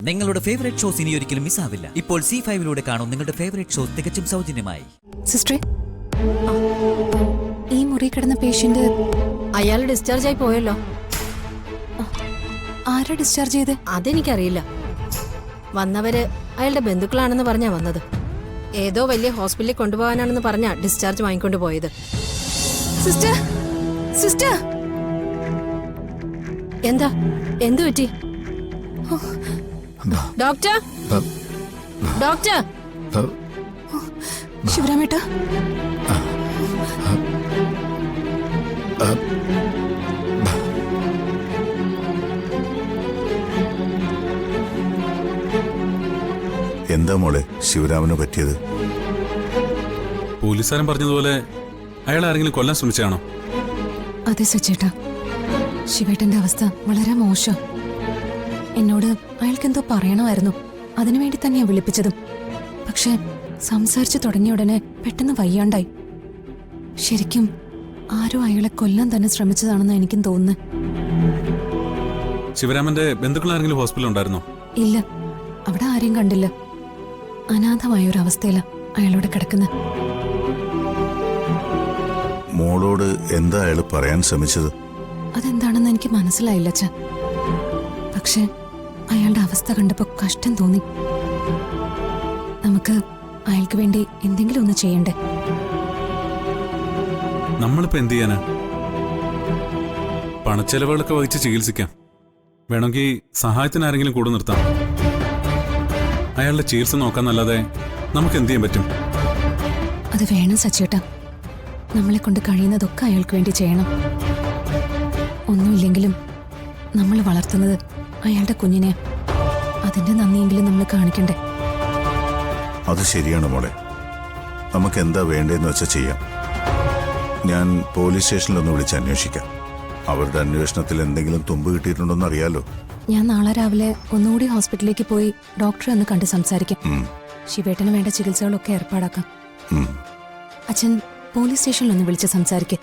നിങ്ങളുടെ favourite shows ഇനി ഒരിക്കലും മിസ്സാവില്ല. ഇപ്പോൾ C5 കാണും നിങ്ങളുടെ ഫേവറേറ്റ് ഷോസ് തികച്ചും സൗജന്യമായി. സിസ്റ്ററെ, ഈ മുറി കിടന്ന പേഷ്യന്റ് അയാൾ ഡിസ്ചാർജ് ആയി പോയല്ലോ. ആരാ ഡിസ്ചാർജ് ചെയ്ത്? അതെനിക്കറിയില്ല. വന്നവര് അയാളുടെ ബന്ധുക്കളാണെന്ന് പറഞ്ഞാ വന്നത്. ഏതോ വലിയ ഹോസ്പിറ്റലിൽ കൊണ്ടുപോകാനാണെന്ന് പറഞ്ഞാ ഡിസ്ചാർജ് വാങ്ങിക്കൊണ്ട് പോയത്. സിസ്റ്റർ, സിസ്റ്റർ, എന്താ എന്തു പറ്റി? Doctor, doctor. ശിവരാമേട്ട, എന്താ മോളെ ശിവരാമന് പറ്റിയത്? പോലീസുകാരൻ പറഞ്ഞതുപോലെ അയാൾ ആരെങ്കിലും കൊല്ലാൻ ശ്രമിച്ചാണോ? അതെ സച്ചേട്ടാ, ശിവേട്ടന്റെ അവസ്ഥ വളരെ മോശം. എന്നോട് അയാൾക്കെന്തോ പറയണമായിരുന്നു, അതിനുവേണ്ടി തന്നെയാ വിളിപ്പിച്ചതും. പക്ഷെ സംസാരിച്ചു തുടങ്ങിയ ഉടനെ പെട്ടെന്ന് വയ്യാണ്ടായി. ശരിക്കും ആരോ അയാളെ കൊല്ലാൻ തന്നെ ശ്രമിച്ചതാണെന്ന് എനിക്കും തോന്നുന്നു. ശിവരാമന്റെ ബന്ധുക്കൾ ആരെങ്കിലും ഹോസ്പിറ്റലിൽ ഉണ്ടായിരുന്നോ? ഇല്ല, അവിടെ ആരെയും കണ്ടില്ല. അനാഥമായ ഒരു അവസ്ഥയില അയാളോട് കിടക്കുന്നത്. മോളോട് എന്താ അയാൾ പറയാൻ ശ്രമിച്ചത്? അതെന്താണെന്ന് എനിക്ക് മനസ്സിലായില്ല അച്ഛാ. പക്ഷെ അയാളുടെ അവസ്ഥ കണ്ടപ്പോ കഷ്ടം തോന്നി. നമുക്ക് അയാൾക്ക് വേണ്ടി എന്തെങ്കിലും ഒന്ന് ചെയ്യണ്ടേ? നമ്മളിപ്പോ എന്ത് ചെയ്യാനാ? പണച്ചെലവുകളൊക്കെ വഹിച്ച് ചികിത്സിക്കാം. വേണമെങ്കിൽ സഹായത്തിന് ആരെങ്കിലും കൂടെ നിർത്താം. അയാളുടെ ചികിത്സ നോക്കാന്നല്ലാതെ നമുക്ക് എന്ത് ചെയ്യാൻ പറ്റും? അത് വേണം സച്ചേട്ടാ. നമ്മളെ കൊണ്ട് കഴിയുന്നതൊക്കെ അയാൾക്ക് വേണ്ടി ചെയ്യണം. ഒന്നുമില്ലെങ്കിലും നമ്മൾ വളർത്തുന്നത് അയാളുടെ കുഞ്ഞിനെ. അതിന്റെ നന്ദിയെങ്കിലും നമ്മൾ കാണിക്കണ്ടേ? അത് ശരിയാണ് മോളെ. നമുക്ക് എന്താ വേണ്ടതെന്ന് വെച്ചാൽ ചെയ്യാം. ഞാൻ പോലീസ് സ്റ്റേഷനിലൊന്ന് വിളിച്ച് അന്വേഷിക്കാം. അവരുടെ അന്വേഷണത്തിൽ എന്തെങ്കിലും തുമ്പ് കിട്ടിയിട്ടുണ്ടോന്ന് അറിയാലോ. ഞാൻ നാളെ രാവിലെ ഒന്നുകൂടി ഹോസ്പിറ്റലിലേക്ക് പോയി ഡോക്ടറെ ഒന്ന് കണ്ട് സംസാരിക്കാം. ശിവേട്ടന് വേണ്ട ചികിത്സകളൊക്കെ ഏർപ്പാടാക്കാം. അച്ഛൻ പോലീസ് സ്റ്റേഷനിലൊന്ന് വിളിച്ച് സംസാരിക്കാം.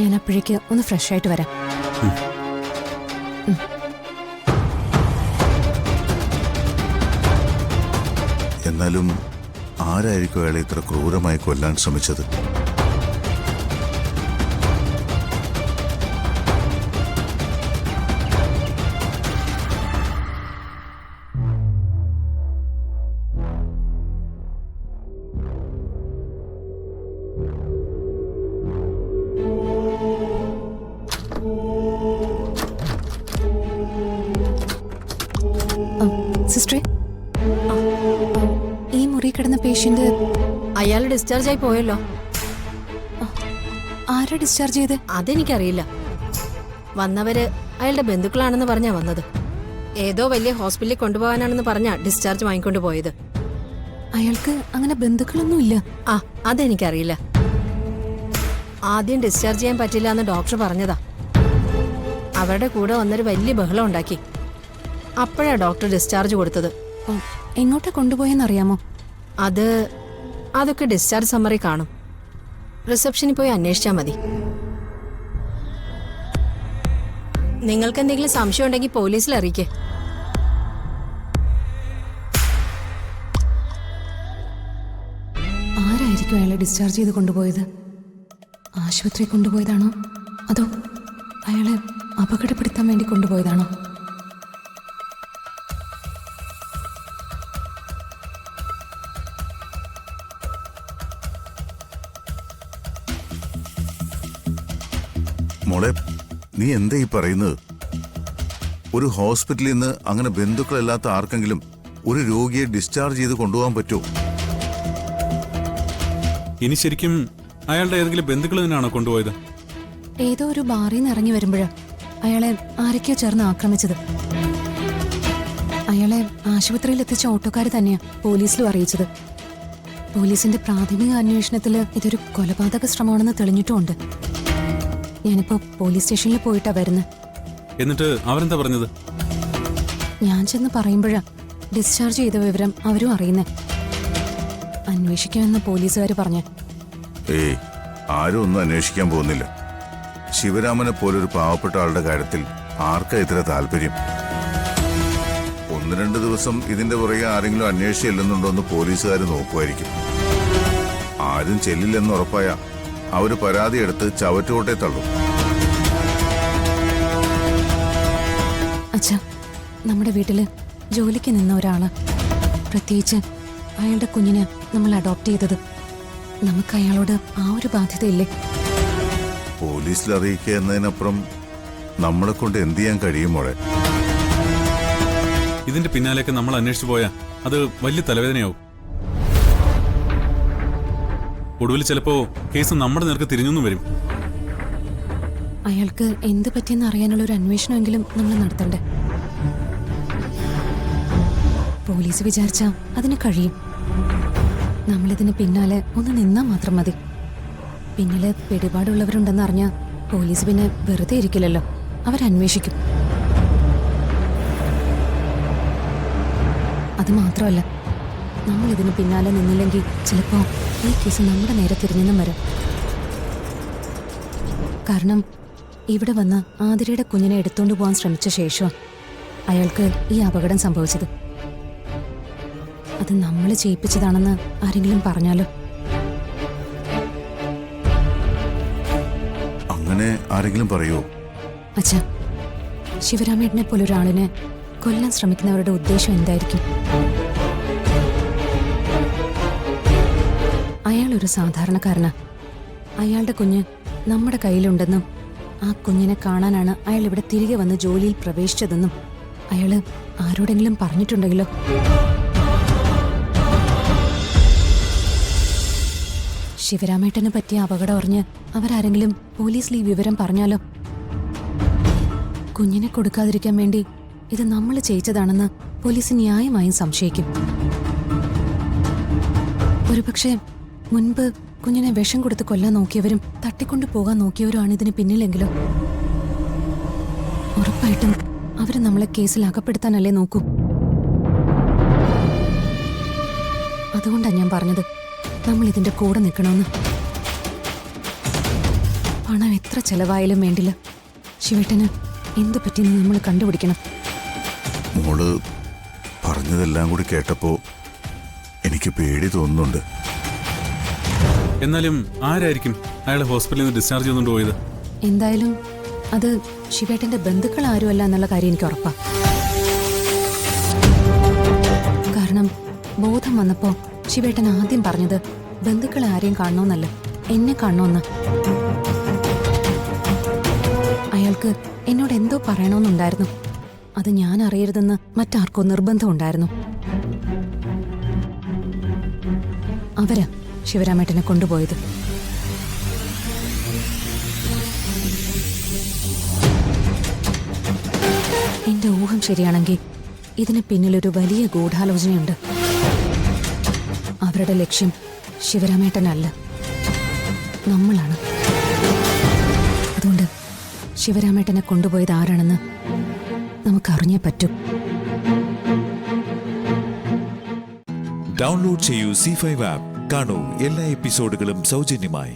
ഞാൻ അപ്പോഴേക്ക് ഒന്ന് ഫ്രഷ് ആയിട്ട് വരാം. എന്നാലും ആരായിരിക്കും അയാളെ ഇത്ര ക്രൂരമായി കൊല്ലാൻ ശ്രമിച്ചത്? സിസ്റ്ററെ, ഈ മുറി കിടന്ന പേഷ്യന്റ് അയാൾ ഡിസ്ചാർജ് ആയി പോയല്ലോ. ആരാ ഡിസ്ചാർജ് ചെയ്ത്? അതെനിക്കറിയില്ല. വന്നവര് അയാളുടെ ബന്ധുക്കളാണെന്ന് പറഞ്ഞാ വന്നത്. ഏതോ വലിയ ഹോസ്പിറ്റലിൽ കൊണ്ടുപോകാനാണെന്ന് പറഞ്ഞാ ഡിസ്ചാർജ് വാങ്ങിക്കൊണ്ട് പോയത്. അയാൾക്ക് അങ്ങനെ ബന്ധുക്കളൊന്നും ഇല്ല. അതെനിക്കറിയില്ല. ആദ്യം ഡിസ്ചാർജ് ചെയ്യാൻ പറ്റില്ല എന്ന് ഡോക്ടർ പറഞ്ഞതാ. അവരുടെ കൂടെ വന്നൊരു വലിയ ബഹളം ഉണ്ടാക്കി. അപ്പോഴാ ഡോക്ടർ ഡിസ്ചാർജ് കൊടുത്തത്. എങ്ങോട്ടാ കൊണ്ടുപോയെന്നറിയാമോ? അതൊക്കെ ഡിസ്ചാർജ് സമ്മറി കാണും. റിസപ്ഷനിൽ പോയി അന്വേഷിച്ചാൽ മതി. നിങ്ങൾക്ക് എന്തെങ്കിലും സംശയം ഉണ്ടെങ്കിൽ പോലീസിൽ അറിയിക്കേ. ആരായിരിക്കും അയാളെ ഡിസ്ചാർജ് ചെയ്ത് കൊണ്ടുപോയത്? ആശുപത്രി കൊണ്ടുപോയതാണോ അതോ അയാളെ അപകടപ്പെടുത്താൻ വേണ്ടി കൊണ്ടുപോയതാണോ? മോളെ, നീ എന്താ ഈ പറയുന്നത്? ഒരു ഹോസ്പിറ്റലിൽ നിന്ന് അങ്ങനെ ബന്ധുക്കളല്ലാത്ത ആർക്കെങ്കിലും ഒരു രോഗിയെ ഡിസ്ചാർജ് ചെയ്ത് കൊണ്ടുപോകാൻ പറ്റുമോ? ഇനി ശരിക്കും അയാളുടെ ഏതെങ്കിലും ബന്ധുക്കൾ തന്നെയാണോ കൊണ്ടുപോയത്? ഏതോ ഒരു ബാറിൽ നിന്ന് ഇറങ്ങി വരുമ്പോഴാ അയാളെ ആരൊക്കെയോ ചേർന്ന് ആക്രമിച്ചത്. അയാളെ ആശുപത്രിയിൽ എത്തിച്ച ഓട്ടോക്കാർ തന്നെയാ പോലീസിലും അറിയിച്ചത്. പോലീസിന്റെ പ്രാഥമിക അന്വേഷണത്തിൽ ഇതൊരു കൊലപാതക ശ്രമമാണെന്ന് തെളിഞ്ഞിട്ടുമുണ്ട്. ഞാനിപ്പോ പോലീസ് സ്റ്റേഷനിൽ പോയിട്ടാ വരുന്നത്. എന്നിട്ട് അവരെന്താ പറഞ്ഞത്? ഞാൻ ചെന്ന് പറയുമ്പോഴാ ഡിസ്ചാർജ് ചെയ്ത വിവരം അവരും അറിയുന്നേ. അന്വേഷിക്കുമെന്ന് പോലീസുകാർ പറഞ്ഞു. ആരും ഒന്നും അന്വേഷിക്കാൻ പോകുന്നില്ല. ശിവരാമനെ പോലൊരു പാവപ്പെട്ട ആളുടെ കാര്യത്തിൽ ആർക്കാ ഇത്ര താല്പര്യം? 2 ദിവസം ഇതിന്റെ പുറകെ ആരെങ്കിലും അന്വേഷിച്ച് ചെല്ലുന്നുണ്ടോ എന്ന് പോലീസുകാർ നോക്കുമായിരിക്കും. ആരും ചെല്ലില്ലെന്ന് ഉറപ്പായ അവര് പരാതി എടുത്ത് ചവറ്റുകൊട്ടെ തള്ളും. അച്ഛാ, നമ്മുടെ വീട്ടില് ജോലിക്ക് നിന്ന ഒരാള്, പ്രത്യേകിച്ച് അയാളുടെ കുഞ്ഞിനെ നമ്മൾ അഡോപ്റ്റ് ചെയ്തത്. നമുക്ക് അയാളോട് ആ ഒരു ബാധ്യതയില്ലേ? പോലീസിൽ അറിയിക്കുക എന്നതിനപ്പുറം നമ്മളെ കൊണ്ട് എന്ത് ചെയ്യാൻ കഴിയും മോളെ? ഇതിന്റെ പിന്നാലേക്ക് നമ്മൾ അന്വേഷിച്ചു പോയാൽ അത് വലിയ തലവേദനയാവും. ഒടുവിൽ ചിലപ്പോ കേസ് നമ്മുടെ നേർക്ക് തിരിഞ്ഞൊന്നും വരും. അയാൾക്ക് എന്ത് പറ്റിയെന്ന് അറിയാനുള്ള ഒരു അന്വേഷണമെങ്കിലും നമ്മൾ നടത്തണ്ടേ? പോലീസ് വിചാരിച്ചാ അതിന് കഴിയും. നമ്മളിതിന് പിന്നാലെ ഒന്ന് നിന്നാ മാത്രം മതി. പിന്നില് പിടിപാടുള്ളവരുണ്ടെന്ന് അറിഞ്ഞാൽ പോലീസ് പിന്നെ വെറുതെ ഇരിക്കില്ലല്ലോ, അവരന്വേഷിക്കും. അത് മാത്രമല്ല, നമ്മളിതിന് പിന്നാലെ നിന്നില്ലെങ്കിൽ ചിലപ്പോ ഈ കേസ് നമ്മുടെ നേരെ തിരിഞ്ഞെന്നും വരും. കാരണം ഇവിടെ വന്ന് ആതിരയുടെ കുഞ്ഞിനെ എടുത്തോണ്ട് പോകാൻ ശ്രമിച്ച ശേഷം അയാൾക്ക് ഈ അപകടം സംഭവിച്ചത്. അത് നമ്മൾ ചെയ്യിപ്പിച്ചതാണെന്ന് ആരെങ്കിലും പറഞ്ഞാലോ? അങ്ങനെ ആരെങ്കിലും പറയുമോ? അച്ഛാ, ശിവരാമേട്ടനെ പോലൊരാളിനെ കൊല്ലാൻ ശ്രമിക്കുന്നവരുടെ ഉദ്ദേശം എന്തായിരിക്കും? അയാളൊരു സാധാരണക്കാരനാ. അയാളുടെ കുഞ്ഞ് നമ്മുടെ കയ്യിലുണ്ടെന്നും ആ കുഞ്ഞിനെ കാണാനാണ് അയാൾ ഇവിടെ തിരികെ വന്ന് ജോലിയിൽ പ്രവേശിച്ചതെന്നും അയാള് ആരോടെങ്കിലും പറഞ്ഞിട്ടുണ്ടെങ്കിലോ? ശിവരാമേട്ടനെ പറ്റിയ അപകടം അറിഞ്ഞ് അവരാരെങ്കിലും പോലീസിൽ ഈ വിവരം പറഞ്ഞാലോ? കുഞ്ഞിനെ കൊടുക്കാതിരിക്കാൻ വേണ്ടി ഇത് നമ്മൾ ചെയ്യിച്ചതാണെന്ന് പോലീസ് ന്യായമായും സംശയിക്കും. ഒരുപക്ഷെ മുൻപ് കുഞ്ഞിനെ വിഷം കൊടുത്ത് കൊല്ലാൻ നോക്കിയവരും തട്ടിക്കൊണ്ടു പോകാൻ നോക്കിയവരുമാണ് ഇതിന് പിന്നിലെങ്കിലോ? ഉറപ്പായിട്ടും അവര് നമ്മളെ കേസിൽ അകപ്പെടുത്താനല്ലേ നോക്കൂ. അതുകൊണ്ടാണ് ഞാൻ പറഞ്ഞത് നമ്മൾ ഇതിന്റെ കൂടെ നിൽക്കണമെന്ന്. പണം എത്ര ചെലവായാലും വേണ്ടില്ല, ശിവേട്ടന് എന്തു പറ്റിയെന്ന് നമ്മൾ കണ്ടുപിടിക്കണം. മോള് പറഞ്ഞതെല്ലാം കൂടി കേട്ടപ്പോ എനിക്ക് പേടി തോന്നുന്നുണ്ട്. എന്നാലും ആരായിരിക്കും അയാളെ ഹോസ്പിറ്റലിൽ നിന്ന് ഡിസ്ചാർജ് ചെയ്തുകൊണ്ട് പോയത്? എന്തായാലും അത് ശിവേട്ടന്റെ ബന്ധുക്കൾ ആരുമല്ല എന്നുള്ള കാര്യം എനിക്ക് ഉറപ്പാ. കാരണം ബോധം വന്നപ്പോ ശിവേട്ടൻ ആദ്യം പറഞ്ഞത് ബന്ധുക്കളെ ആരെയും കാണണമെന്നല്ല, എന്നെ കാണണമെന്ന്. അയാൾക്ക് എന്നോട് എന്തോ പറയണമെന്നുണ്ടായിരുന്നു. അത് ഞാൻ അറിയരുതെന്ന് മറ്റാർക്കോ നിർബന്ധമുണ്ടായിരുന്നു. അവരാ ശിവരാമേട്ടനെ കൊണ്ടുപോയത്. എന്റെ ഊഹം ശരിയാണെങ്കിൽ ഇതിന് പിന്നിലൊരു വലിയ ഗൂഢാലോചനയുണ്ട്. അവരുടെ ലക്ഷ്യം ശിവരാമേട്ടനല്ല, നമ്മളാണ്. അതുകൊണ്ട് ശിവരാമേട്ടനെ കൊണ്ടുപോയത് ആരാണെന്ന് നമുക്കറിഞ്ഞേ പറ്റൂ. ഡൗൺലോഡ് ചെയ്യൂ C5 ആപ്പ്. കാണൂ എല്ലാ എപ്പിസോഡുകളും സൗജന്യമായി.